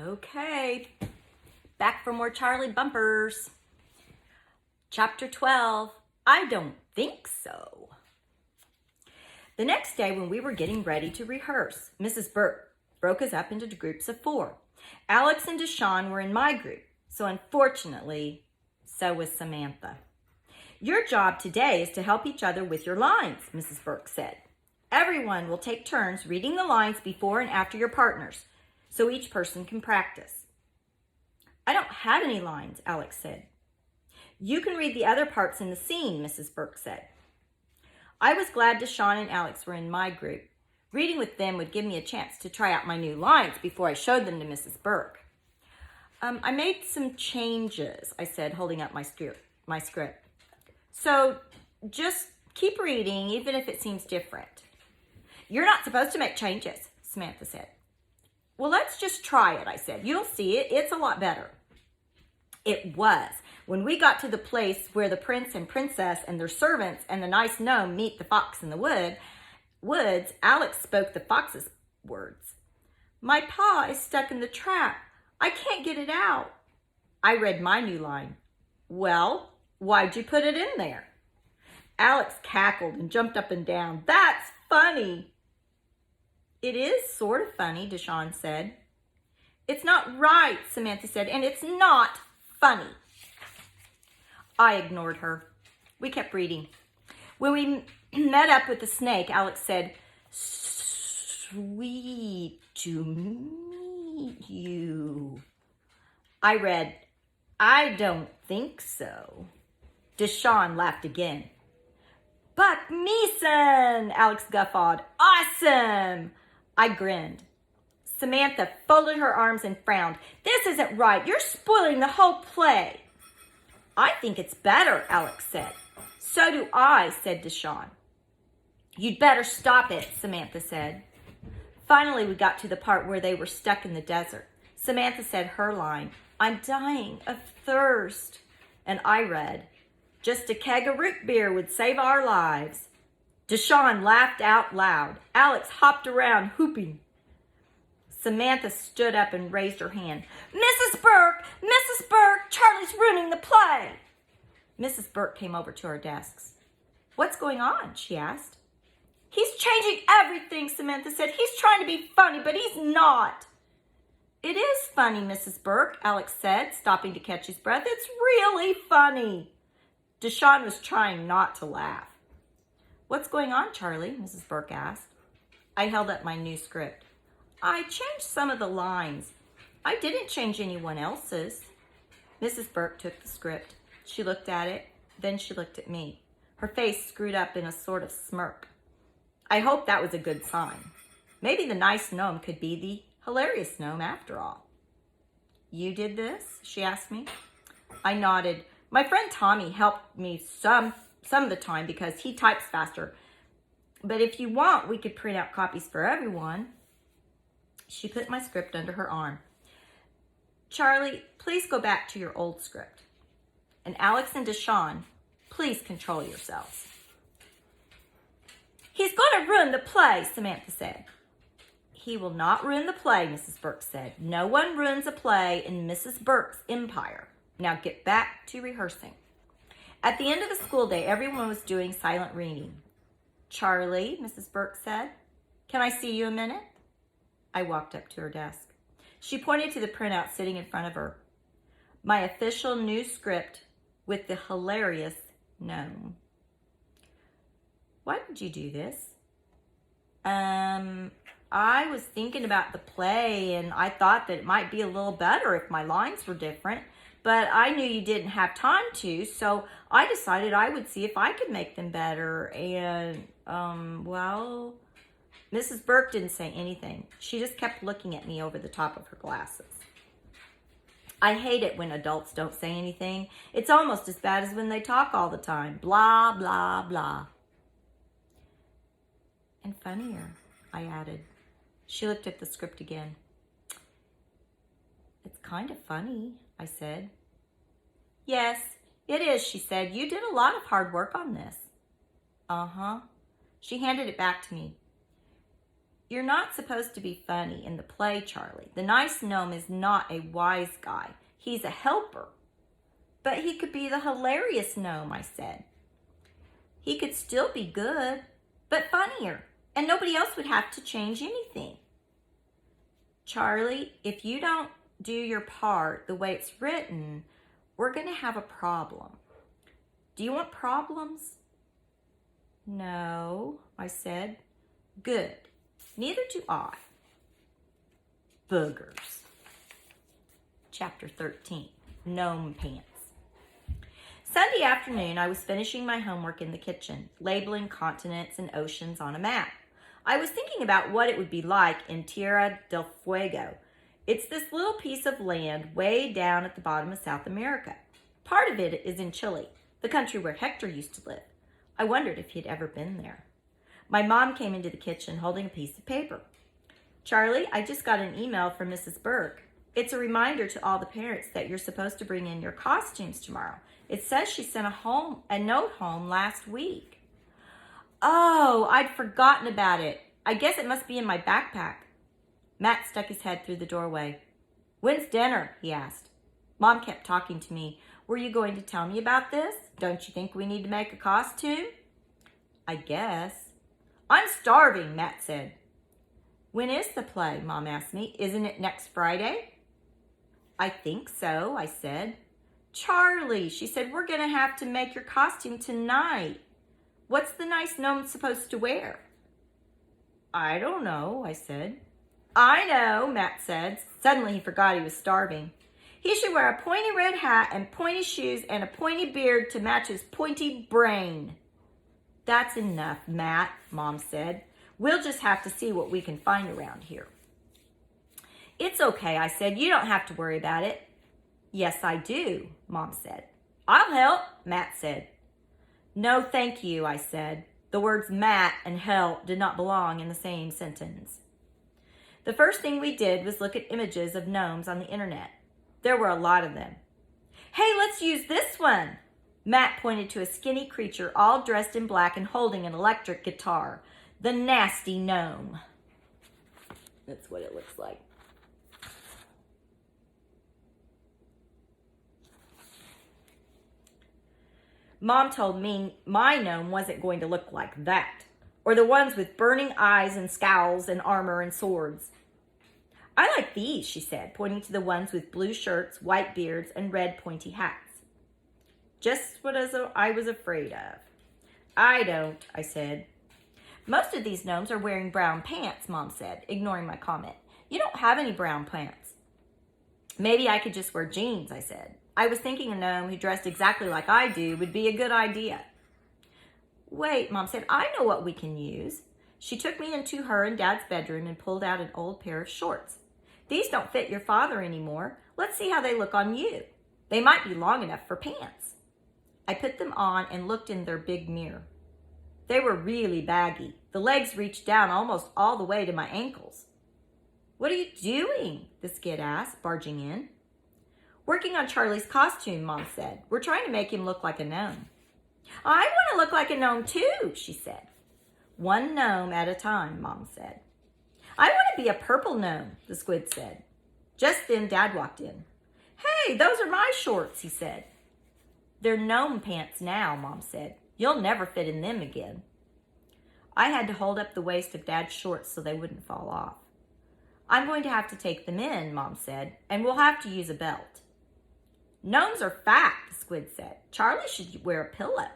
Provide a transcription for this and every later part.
Okay, back for more Charlie bumpers. Chapter 12, I don't think so. The next day when we were getting ready to rehearse, Mrs. Burke broke us up into groups of 4. Alex and Deshawn were in my group, so unfortunately, so was Samantha. Your job today is to help each other with your lines, Mrs. Burke said. Everyone will take turns reading the lines before and after your partners, so each person can practice. I don't have any lines, Alex said. You can read the other parts in the scene, Mrs. Burke said. I was glad Deshawn and Alex were in my group. Reading with them would give me a chance to try out my new lines before I showed them to Mrs. Burke. I made some changes, I said, holding up my script. So just keep reading, even if it seems different. You're not supposed to make changes, Samantha said. Well, let's just try it, I said. You'll see it. It's a lot better. It was. When we got to the place where the prince and princess and their servants and the nice gnome meet the fox in the woods, Alex spoke the fox's words. My paw is stuck in the trap. I can't get it out. I read my new line. Well, why'd you put it in there? Alex cackled and jumped up and down. That's funny. It is sort of funny, Deshawn said. It's not right, Samantha said, and it's not funny. I ignored her. We kept reading. When we met up with the snake, Alex said, Sweet to meet you. I read, I don't think so. Deshawn laughed again. Buck Meeson, Alex guffawed. Awesome. I grinned. Samantha folded her arms and frowned. This isn't right. You're spoiling the whole play. I think it's better, Alex said. So do I, said Deshawn. You'd better stop it, Samantha said. Finally, we got to the part where they were stuck in the desert. Samantha said her line, I'm dying of thirst. And I read, just a keg of root beer would save our lives. Deshawn laughed out loud. Alex hopped around, whooping. Samantha stood up and raised her hand. Mrs. Burke! Mrs. Burke! Charlie's ruining the play! Mrs. Burke came over to our desks. What's going on? She asked. He's changing everything, Samantha said. He's trying to be funny, but he's not. It is funny, Mrs. Burke, Alex said, stopping to catch his breath. It's really funny. Deshawn was trying not to laugh. What's going on, Charlie? Mrs. Burke asked. I held up my new script. I changed some of the lines. I didn't change anyone else's. Mrs. Burke took the script. She looked at it. Then she looked at me. Her face screwed up in a sort of smirk. I hope that was a good sign. Maybe the nice gnome could be the hilarious gnome after all. You did this? She asked me. I nodded. My friend Tommy helped me some of the time because he types faster. But if you want, we could print out copies for everyone. She put my script under her arm. Charlie, please go back to your old script. And Alex and Deshawn, please control yourselves. He's going to ruin the play, Samantha said. He will not ruin the play, Mrs. Burke said. No one ruins a play in Mrs. Burke's empire. Now get back to rehearsing. At the end of the school day, everyone was doing silent reading. Charlie, Mrs. Burke said, can I see you a minute? I walked up to her desk. She pointed to the printout sitting in front of her. My official new script with the hilarious gnome. Why did you do this? I was thinking about the play and I thought that it might be a little better if my lines were different, but I knew you didn't have time to, so I decided I would see if I could make them better. And, well, Mrs. Burke didn't say anything. She just kept looking at me over the top of her glasses. I hate it when adults don't say anything. It's almost as bad as when they talk all the time. Blah, blah, blah. And funnier, I added. She looked at the script again. It's kind of funny, I said. Yes, it is, she said. You did a lot of hard work on this. Uh-huh. She handed it back to me. You're not supposed to be funny in the play, Charlie. The nice gnome is not a wise guy. He's a helper. But he could be the hilarious gnome, I said. He could still be good, but funnier, and nobody else would have to change anything. Charlie, if you don't do your part the way it's written, we're going to have a problem. Do you want problems? No, I said. Good. Neither do I. Boogers. Chapter 13, Gnome Pants. Sunday afternoon, I was finishing my homework in the kitchen, labeling continents and oceans on a map. I was thinking about what it would be like in Tierra del Fuego. It's this little piece of land way down at the bottom of South America. Part of it is in Chile, the country where Hector used to live. I wondered if he'd ever been there. My mom came into the kitchen holding a piece of paper. Charlie, I just got an email from Mrs. Burke. It's a reminder to all the parents that you're supposed to bring in your costumes tomorrow. It says she sent a note home last week. Oh, I'd forgotten about it. I guess it must be in my backpack. Matt stuck his head through the doorway. When's dinner? He asked. Mom kept talking to me. Were you going to tell me about this? Don't you think we need to make a costume? I guess. I'm starving, Matt said. When is the play? Mom asked me. Isn't it next Friday? I think so, I said. Charlie, she said, we're going to have to make your costume tonight. What's the nice gnome supposed to wear? I don't know, I said. I know, Matt said. Suddenly he forgot he was starving. He should wear a pointy red hat and pointy shoes and a pointy beard to match his pointy brain. That's enough, Matt, Mom said. We'll just have to see what we can find around here. It's okay, I said. You don't have to worry about it. Yes, I do, Mom said. I'll help, Matt said. No, thank you, I said. The words Matt and help did not belong in the same sentence. The first thing we did was look at images of gnomes on the internet. There were a lot of them. Hey, let's use this one. Matt pointed to a skinny creature all dressed in black and holding an electric guitar. The nasty gnome. That's what it looks like. Mom told me my gnome wasn't going to look like that, or the ones with burning eyes and scowls and armor and swords. I like these, she said, pointing to the ones with blue shirts, white beards, and red pointy hats. Just what I was afraid of. I don't, I said. Most of these gnomes are wearing brown pants, Mom said, ignoring my comment. You don't have any brown pants. Maybe I could just wear jeans, I said. I was thinking a gnome who dressed exactly like I do would be a good idea. Wait, Mom said, I know what we can use. She took me into her and Dad's bedroom and pulled out an old pair of shorts. These don't fit your father anymore. Let's see how they look on you. They might be long enough for pants. I put them on and looked in their big mirror. They were really baggy. The legs reached down almost all the way to my ankles. What are you doing? The skid asked, barging in. Working on Charlie's costume, Mom said. We're trying to make him look like a gnome. I want to look like a gnome too, she said. One gnome at a time, Mom said. I want to be a purple gnome, the squid said. Just then, Dad walked in. Hey, those are my shorts, he said. They're gnome pants now, Mom said. You'll never fit in them again. I had to hold up the waist of Dad's shorts so they wouldn't fall off. I'm going to have to take them in, Mom said, and we'll have to use a belt. Gnomes are fat, the squid said. Charlie should wear a pillow.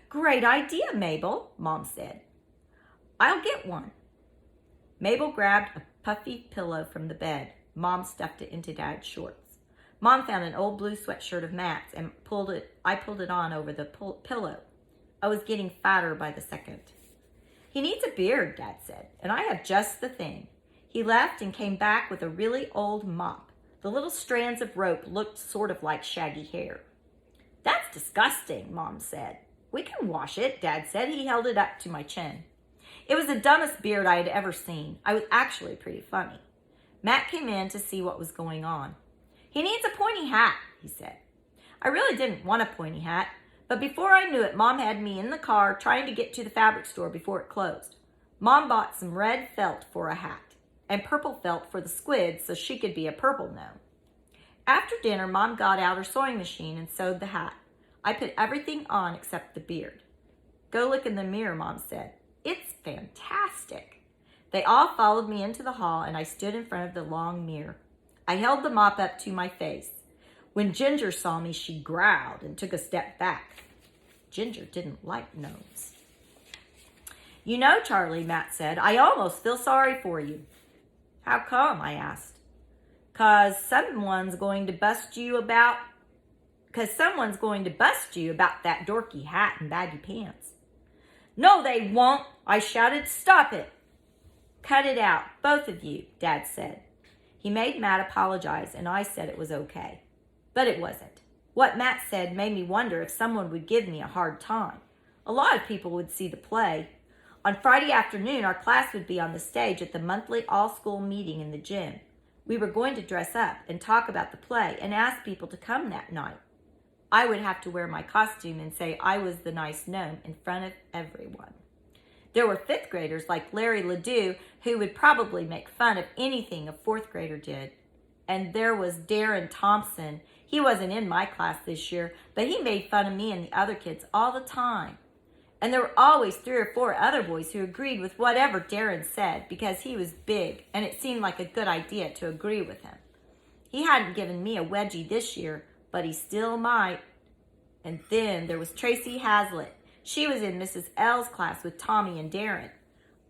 Great idea, Mabel, Mom said. I'll get one. Mabel grabbed a puffy pillow from the bed. Mom stuffed it into Dad's shorts. Mom found an old blue sweatshirt of Matt's and I pulled it on over the pillow. I was getting fatter by the second. He needs a beard, Dad said, and I have just the thing. He left and came back with a really old mop. The little strands of rope looked sort of like shaggy hair. That's disgusting, Mom said. We can wash it, Dad said. He held it up to my chin. It was the dumbest beard I had ever seen. I was actually pretty funny. Matt came in to see what was going on. He needs a pointy hat, he said. I really didn't want a pointy hat, but before I knew it, Mom had me in the car trying to get to the fabric store before it closed. Mom bought some red felt for a hat and purple felt for the squid so she could be a purple gnome. After dinner, Mom got out her sewing machine and sewed the hat. I put everything on except the beard. Go look in the mirror, Mom said. It's fantastic. They all followed me into the hall and I stood in front of the long mirror. I held the mop up to my face. When Ginger saw me, she growled and took a step back. Ginger didn't like gnomes. You know, Charlie, Matt said, I almost feel sorry for you. How come? I asked. 'Cause someone's going to bust you about that dorky hat and baggy pants. No, they won't, I shouted. Stop it. Cut it out, both of you, Dad said. He made Matt apologize, and I said it was okay. But it wasn't. What Matt said made me wonder if someone would give me a hard time. A lot of people would see the play. On Friday afternoon, our class would be on the stage at the monthly all-school meeting in the gym. We were going to dress up and talk about the play and ask people to come that night. I would have to wear my costume and say I was the nice gnome in front of everyone. There were fifth graders like Larry Ledoux who would probably make fun of anything a fourth grader did. And there was Darren Thompson. He wasn't in my class this year, but he made fun of me and the other kids all the time. And there were always 3 or 4 other boys who agreed with whatever Darren said because he was big and it seemed like a good idea to agree with him. He hadn't given me a wedgie this year, but he still might. And then there was Tracy Hazlitt. She was in Mrs. L's class with Tommy and Darren.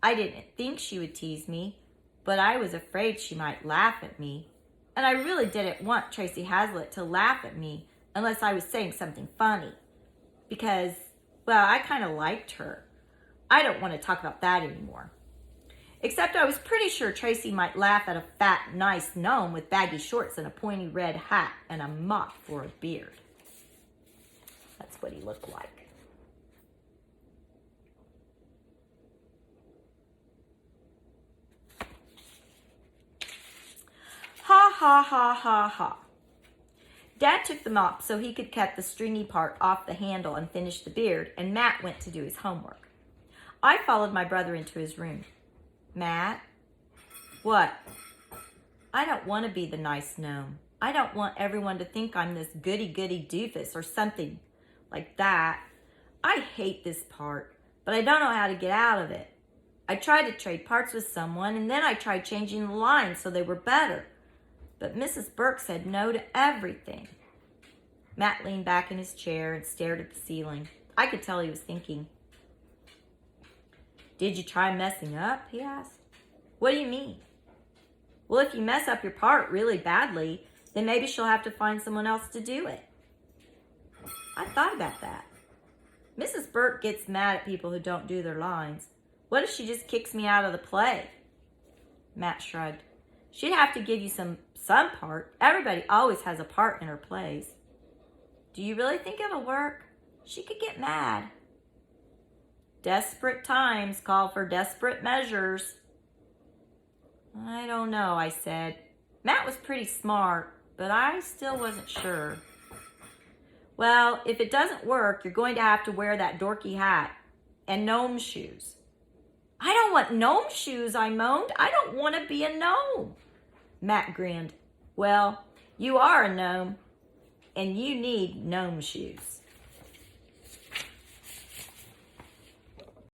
I didn't think she would tease me, but I was afraid she might laugh at me. And I really didn't want Tracy Hazlitt to laugh at me unless I was saying something funny. Because, well, I kind of liked her. I don't want to talk about that anymore. Except I was pretty sure Tracy might laugh at a fat, nice gnome with baggy shorts and a pointy red hat and a mop for a beard. That's what he looked like. Ha, ha, ha, ha, ha. Dad took the mop so he could cut the stringy part off the handle and finish the beard, and Matt went to do his homework. I followed my brother into his room. Matt? What? I don't want to be the nice gnome. I don't want everyone to think I'm this goody-goody doofus or something like that. I hate this part, but I don't know how to get out of it. I tried to trade parts with someone, and then I tried changing the lines so they were better. But Mrs. Burke said no to everything. Matt leaned back in his chair and stared at the ceiling. I could tell he was thinking. Did you try messing up? He asked. What do you mean? Well, if you mess up your part really badly, then maybe she'll have to find someone else to do it. I thought about that. Mrs. Burke gets mad at people who don't do their lines. What if she just kicks me out of the play? Matt shrugged. She'd have to give you some part. Everybody always has a part in her plays. Do you really think it'll work? She could get mad. Desperate times call for desperate measures. I don't know, I said. Matt was pretty smart, but I still wasn't sure. Well, if it doesn't work, you're going to have to wear that dorky hat and gnome shoes. I don't want gnome shoes, I moaned. I don't want to be a gnome. Matt grinned. Well, you are a gnome, and you need gnome shoes.